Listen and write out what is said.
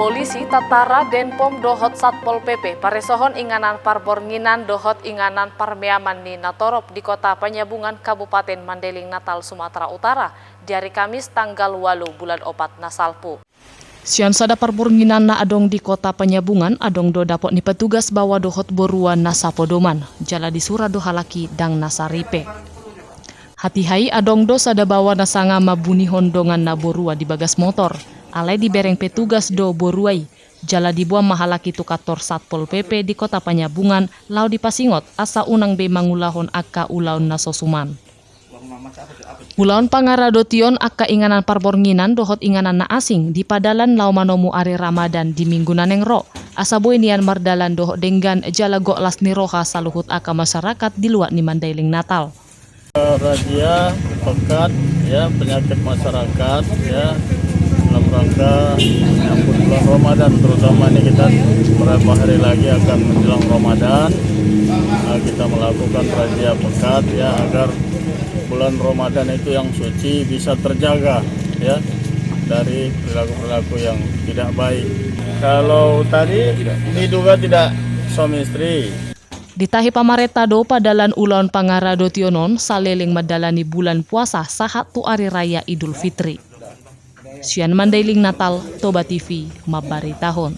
polisi tatara Denpom dohot Satpol PP paresohon inganan parbornginan dohot inganan parmeaman ni Natorop di kota Penyabungan Kabupaten Mandeling Natal Sumatera Utara di hari Kamis tanggal 8 bulan 4 nasalpu. Sian sada parbornginan na adong di kota Penyabungan adong do dapot ni petugas bawa dohot boruan nasa podoman jala di sura do halaki dang nasaripe. Hati-hai adong do sada bawa nasanga mabuni hondongan na borua di bagas motor. Alai di bereng petugas do boruai, jala dibuang mahalaki tu kantor Satpol PP di kota Penyabungan, lau di Pasingot, asa unang be mangulahon akka ulaun nasosuman. Ulaun pangaradotion akka inganan parbornginan dohot inganan na asing di padalan lau manomu ari Ramadan di minggu naneng ro. Asa boy nian mardalan dohot denggan jala goklas ni roha saluhut akka masyarakat di luar ni Mandailing Natal. Razia pekat ya penyakit masyarakat ya dalam rangka menyambut bulan Ramadan, terutama ini kita beberapa hari lagi akan menjelang Ramadan. Kita melakukan razia pekat ya agar bulan Ramadan itu yang suci bisa terjaga ya dari perilaku-perilaku yang tidak baik. Kalau tadi diduga tidak suami istri. Ditahi pamareta do padalan ulaun pangaradotionon saleling madalani bulan puasa sahat tu hari raya Idul Fitri. Sian Mandailing Natal, Toba TV, Mabari Tahun.